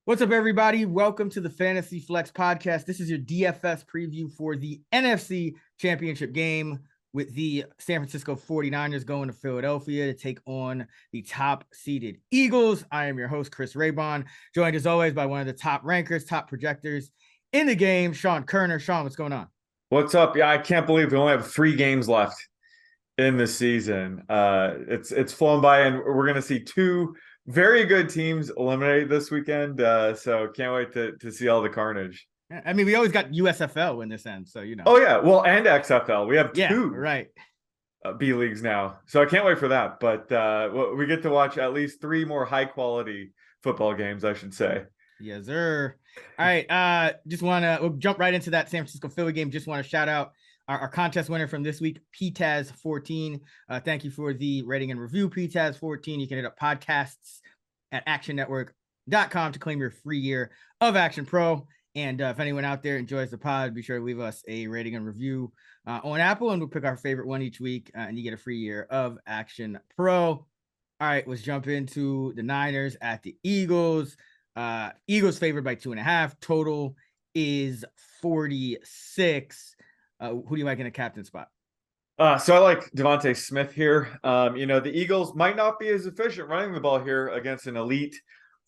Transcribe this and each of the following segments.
What's up, everybody? Welcome to the Fantasy Flex podcast. This is your DFS preview for the NFC Championship game with the San Francisco 49ers going to Philadelphia to take on the top-seeded Eagles. I am your host, Chris Raybon, joined as always by one of the top rankers, top projectors in the game, Sean Koerner. Sean, what's going on? What's up? Yeah, I can't believe we only have 3 games left in the season. It's flown by, and we're going to see two very good teams eliminated this weekend. So can't wait to see all the carnage. I mean, we always got USFL in this end, so you know. Oh yeah, well, and XFL. We have two right. B leagues now, so I can't wait for that. But we get to watch at least 3 more high quality football games, I should say. Yes, sir. All right. We'll jump right into that San Francisco Philly game. Just want to shout out our contest winner from this week, PTAZ14. Thank you for the rating and review, PTAZ14. You can hit up podcasts at actionnetwork.com to claim your free year of Action Pro. And if anyone out there enjoys the pod, be sure to leave us a rating and review on Apple, and we'll pick our favorite one each week, and you get a free year of Action Pro. All right, let's jump into the Niners at the Eagles. Eagles favored by 2.5. Total is 46. Who do you like in a captain spot? So I like Devontae Smith here. The Eagles might not be as efficient running the ball here against an elite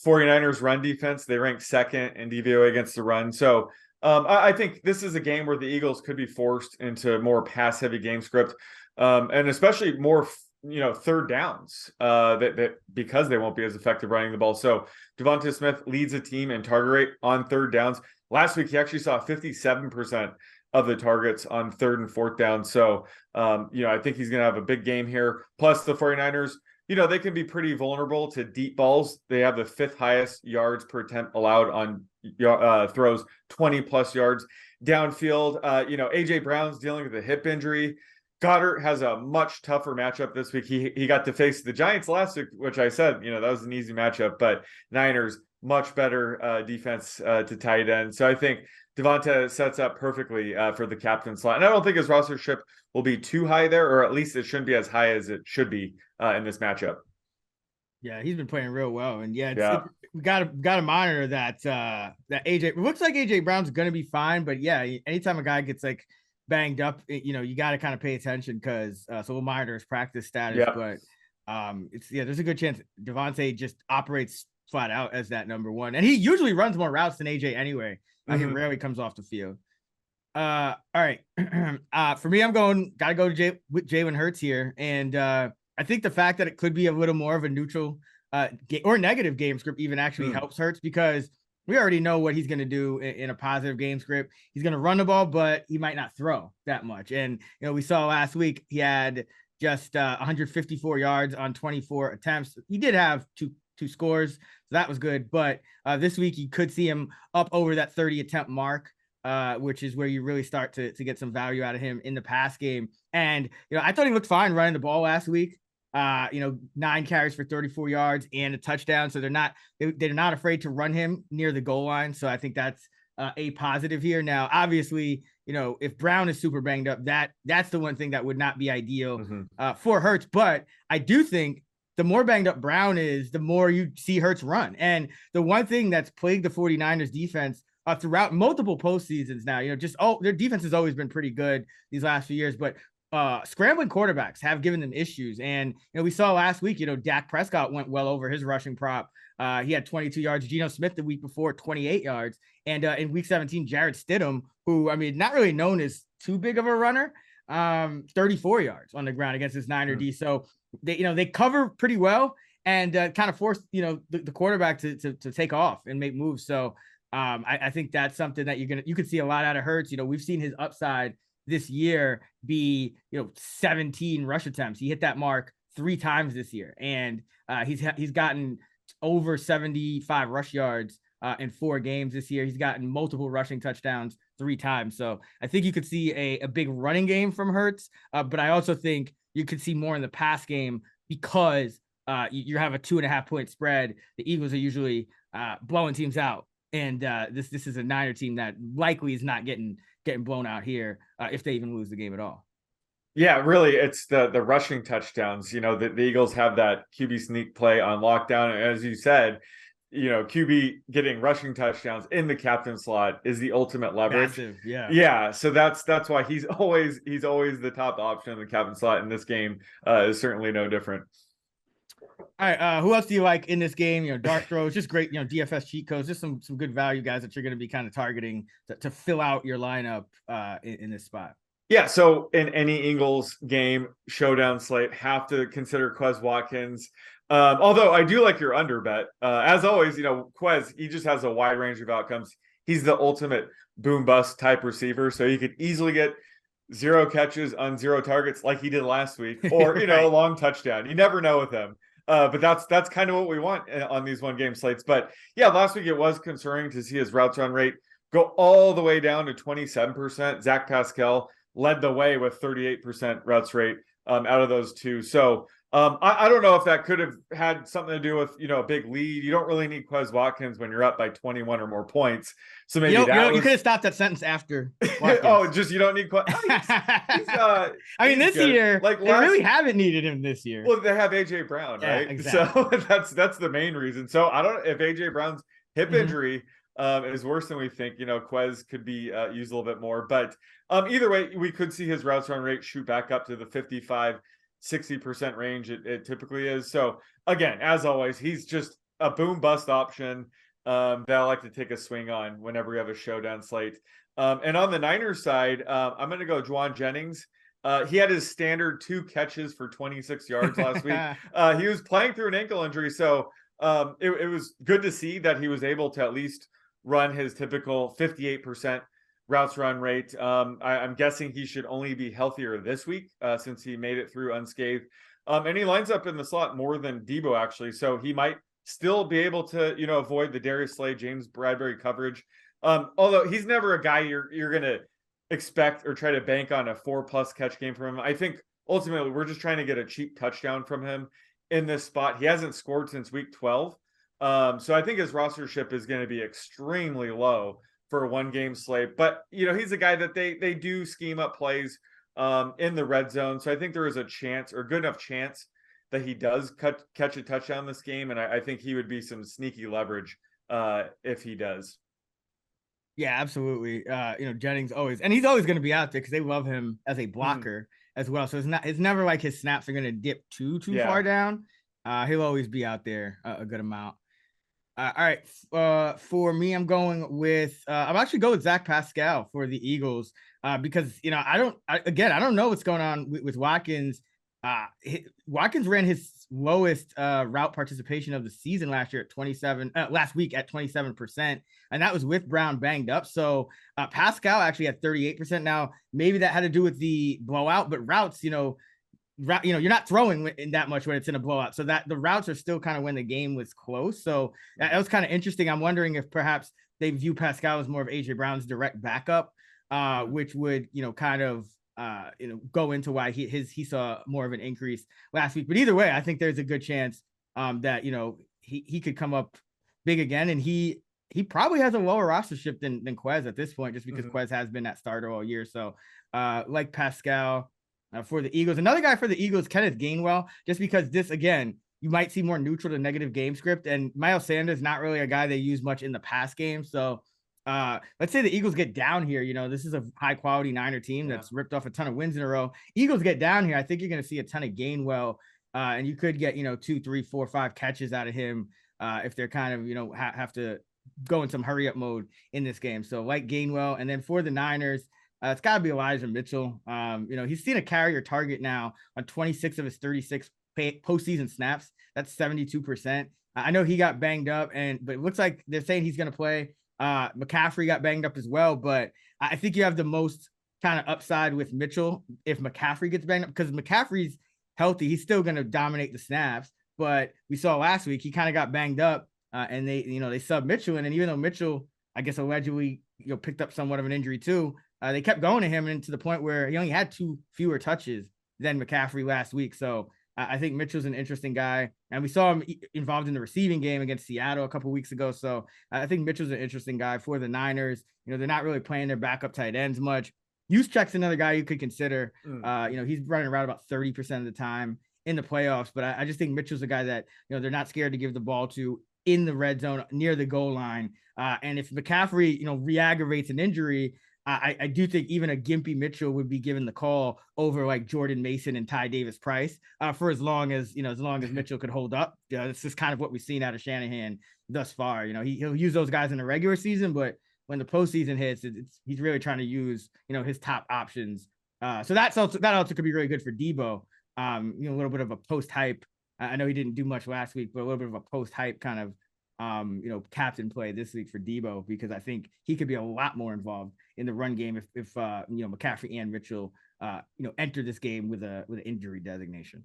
49ers run defense. They rank second in DVOA against the run. So I think this is a game where the Eagles could be forced into more pass-heavy game script, and especially more third downs that because they won't be as effective running the ball. So Devontae Smith leads the team in target rate on third downs. Last week, he actually saw 57% of the targets on third and fourth down. So, I think he's going to have a big game here. Plus the 49ers, they can be pretty vulnerable to deep balls. They have the 5th highest yards per attempt allowed on throws, 20 plus yards downfield. AJ Brown's dealing with a hip injury. Goddard has a much tougher matchup this week. He got to face the Giants last week, which I said, that was an easy matchup, but Niners, much better defense to tight end. So I think Devonta sets up perfectly for the captain slot. And I don't think his rostership will be too high there, or at least it shouldn't be as high as it should be in this matchup. Yeah, he's been playing real well. And we gotta monitor that AJ. It looks like AJ Brown's gonna be fine, but yeah, anytime a guy gets like banged up, you got to kind of pay attention because so we'll monitor his practice status. Yeah. But there's a good chance Devontae just operates flat out as that number one, and he usually runs more routes than AJ anyway. He rarely comes off the field. All right. For me, gotta go with Jalen Hurts here, and I think the fact that it could be a little more of a neutral or negative game script even actually helps Hurts, because we already know what he's going to do in a positive game script. He's going to run the ball, but he might not throw that much. And, we saw last week he had just 154 yards on 24 attempts. He did have two scores, so that was good. But this week you could see him up over that 30 attempt mark, which is where you really start to get some value out of him in the pass game. And, I thought he looked fine running the ball last week. 9 carries for 34 yards and a touchdown. So they're not afraid to run him near the goal line. So I think that's a positive here. Now, obviously, if Brown is super banged up, that's the one thing that would not be ideal for Hurts. But I do think the more banged up Brown is, the more you see Hurts run. And the one thing that's plagued the 49ers defense throughout multiple postseasons now, their defense has always been pretty good these last few years, but scrambling quarterbacks have given them issues. And, we saw last week, Dak Prescott went well over his rushing prop. He had 22 yards. Geno Smith the week before, 28 yards. And in week 17, Jarrett Stidham, who, not really known as too big of a runner, 34 yards on the ground against this Niner D. So they cover pretty well and kind of force, the quarterback to take off and make moves. So I think that's something that you could see a lot out of Hurts. We've seen his upside this year be 17 rush attempts. He hit that mark 3 times this year, and he's gotten over 75 rush yards in 4 games this year. He's gotten multiple rushing touchdowns 3 times. So I think you could see a big running game from Hurts, but I also think you could see more in the pass game because you have a 2.5 point spread. The Eagles are usually blowing teams out, and this is a Niner team that likely is not getting blown out here if they even lose the game at all. Yeah, really, it's the rushing touchdowns. The Eagles have that QB sneak play on lockdown. And as you said, QB getting rushing touchdowns in the captain slot is the ultimate leverage. Massive, yeah. Yeah, so that's why he's always the top option in the captain slot, and this game is certainly no different. All right, who else do you like in this game? Dart throws, just great, DFS cheat codes, just some good value guys that you're going to be kind of targeting to fill out your lineup in this spot. Yeah, so in any Eagles game showdown slate, have to consider Quez Watkins. Although I do like your under bet. As always, Quez, he just has a wide range of outcomes. He's the ultimate boom bust type receiver, so you could easily get 0 catches on 0 targets like he did last week, or right. A long touchdown. You never know with him. But that's kind of what we want on these one game slates. But yeah, last week it was concerning to see his routes run rate go all the way down to 27%. Zach Pascal led the way with 38% routes rate out of those two. So I don't know if that could have had something to do with, a big lead. You don't really need Quez Watkins when you're up by 21 or more points. So maybe you could have stopped that sentence after. Oh, just you don't need Quez. I mean, this year, they really haven't needed him this year. Well, they have AJ Brown, right? Exactly. So that's the main reason. So I don't know if AJ Brown's hip injury is worse than we think. Quez could be used a little bit more. But either way, we could see his routes run rate shoot back up to the 55-60% range it typically is. So again, as always, he's just a boom bust option that I like to take a swing on whenever we have a showdown slate. And on the Niners side, I'm going to go Juwan Jennings. He had his standard 2 catches for 26 yards last week. He was playing through an ankle injury, so it was good to see that he was able to at least run his typical 58% routes run rate. I'm guessing he should only be healthier this week since he made it through unscathed. And he lines up in the slot more than Debo, actually, so he might still be able to, avoid the Darius Slay, James Bradbury coverage. Although he's never a guy you're going to expect or try to bank on a 4+ catch game from him. I think ultimately we're just trying to get a cheap touchdown from him in this spot. He hasn't scored since week 12. So I think his rostership is going to be extremely low for a 1-game slate. But, he's a guy that they do scheme up plays in the red zone. So I think there is a chance, or good enough chance, that he does catch a touchdown this game. And I think he would be some sneaky leverage if he does. Yeah, absolutely. Jennings he's always going to be out there because they love him as a blocker as well. So it's never like his snaps are going to dip too far down. He'll always be out there a good amount. All right. For me, I'm going with I'm actually going with Zach Pascal for the Eagles because I don't know what's going on with Watkins. Watkins ran his lowest route participation of the season last week at 27%, and that was with Brown banged up. So Pascal actually had 38%. Now maybe that had to do with the blowout, but routes, you're not throwing in that much when it's in a blowout, so that the routes are still kind of when the game was close. So that was kind of interesting. I'm wondering if perhaps they view Pascal as more of AJ Brown's direct backup, which would kind of go into why he saw more of an increase last week. But either way, I think there's a good chance that he could come up big again, and he probably has a lower rostership than Quez at this point, just because Quez has been that starter all year. So like Pascal for the Eagles. Another guy for the Eagles, Kenneth Gainwell, just because this, again, you might see more neutral to negative game script, and Miles Sanders not really a guy they use much in the pass game. So let's say the Eagles get down here. This is a high quality Niner team that's ripped off a ton of wins in a row. Eagles get down here. I think you're going to see a ton of Gainwell, and you could get 2, 3, 4, 5 catches out of him if they're kind of have to go in some hurry up mode in this game. So like Gainwell, and then for the Niners, it's got to be Elijah Mitchell. He's seen a carrier target now on 26 of his 36 postseason snaps. That's 72%. I know he got banged up, but it looks like they're saying he's going to play. McCaffrey got banged up as well, but I think you have the most kind of upside with Mitchell if McCaffrey gets banged up, because McCaffrey's healthy. He's still going to dominate the snaps, but we saw last week he kind of got banged up, and they sub Mitchell, and even though Mitchell, I guess, allegedly picked up somewhat of an injury too, they kept going to him, and to the point where he only had 2 fewer touches than McCaffrey last week. So I think Mitchell's an interesting guy, and we saw him involved in the receiving game against Seattle a couple of weeks ago. So I think Mitchell's an interesting guy for the Niners. They're not really playing their backup tight ends much. Juszczyk's another guy you could consider. He's running around about 30% of the time in the playoffs, but I just think Mitchell's a guy that they're not scared to give the ball to in the red zone near the goal line. And if McCaffrey, re-aggravates an injury, I do think even a gimpy Mitchell would be given the call over like Jordan Mason and Ty Davis Price for as long as Mitchell could hold up. This is kind of what we've seen out of Shanahan thus far. He'll use those guys in the regular season, but when the postseason hits, he's really trying to use his top options. So that also could be really good for Debo. A little bit of a post hype. I know he didn't do much last week, but a little bit of a post hype kind of captain play this week for Debo, because I think he could be a lot more involved in the run game if McCaffrey and Mitchell enter this game with an injury designation.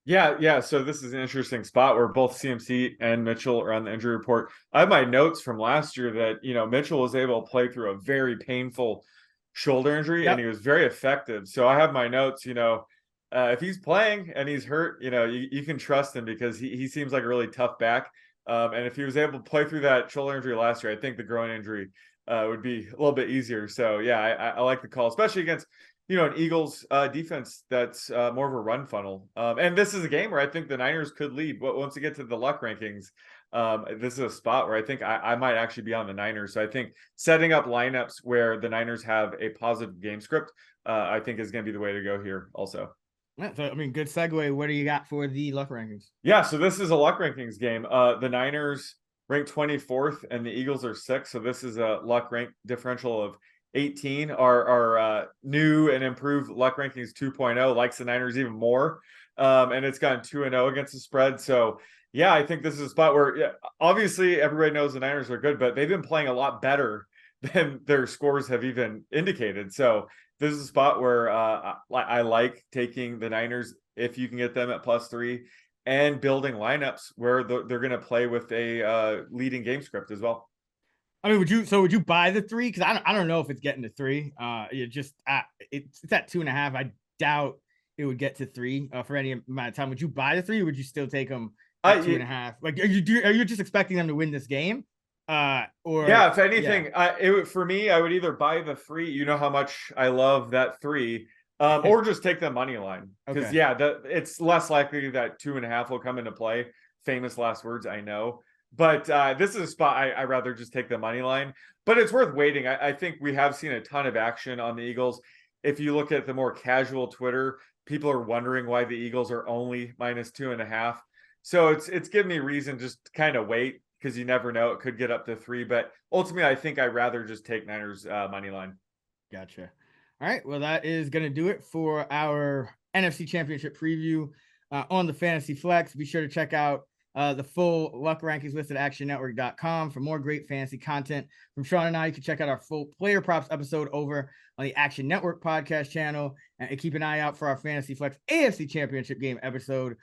Yeah. So this is an interesting spot where both CMC and Mitchell are on the injury report. I have my notes from last year that Mitchell was able to play through a very painful shoulder injury, and he was very effective. So I have my notes. If he's playing and he's hurt, you can trust him because he seems like a really tough back. And if he was able to play through that shoulder injury last year, I think the groin injury would be a little bit easier. So yeah, I like the call, especially against an Eagles defense that's more of a run funnel. And this is a game where I think the Niners could lead. But once you get to the luck rankings, this is a spot where I think I might actually be on the Niners. So I think setting up lineups where the Niners have a positive game script, I think is going to be the way to go here also. Yeah, so, good segue. What do you got for the luck rankings? Yeah, so this is a luck rankings game. The Niners ranked 24th and the Eagles are 6th. So this is a luck rank differential of 18. Our new and improved luck rankings 2.0 likes the Niners even more. And it's gone 2-0 against the spread. So yeah, I think this is a spot where obviously everybody knows the Niners are good, but they've been playing a lot better than their scores have even indicated. So this is a spot where I like taking the Niners if you can get them at +3 and building lineups where they're going to play with a leading game script as well. I mean, would you buy the 3? Because I don't know if it's getting to 3. It's at 2.5. I doubt it would get to 3 for any amount of time. Would you buy the 3, or would you still take them at 2.5? Like, are you just expecting them to win this game? If anything, for me, I would either buy the 3. You know how much I love that 3, or just take the money line, because it's less likely that 2.5 will come into play. Famous last words, I know, but this is a spot I rather just take the money line. But it's worth waiting. I think we have seen a ton of action on the Eagles. If you look at the more casual Twitter, people are wondering why the Eagles are only -2.5. So it's giving me reason just to kind of wait, because you never know, it could get up to 3. But ultimately, I think I'd rather just take Niners money line. Gotcha. All right. Well, that is going to do it for our NFC Championship preview on the Fantasy Flex. Be sure to check out the full luck rankings list at actionnetwork.com for more great fantasy content from Sean and I. You can check out our full player props episode over on the Action Network podcast channel, and keep an eye out for our Fantasy Flex AFC Championship game episode,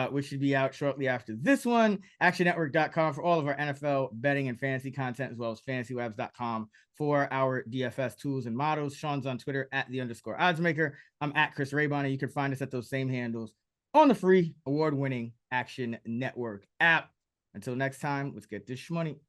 which should be out shortly after this one. actionnetwork.com for all of our NFL betting and fantasy content, as well as fantasylabs.com for our DFS tools and models. Sean's on Twitter at @_oddsmaker. I'm at Chris Raybon, and you can find us at those same handles on the free award-winning Action Network app. Until next time, let's get this shmoney.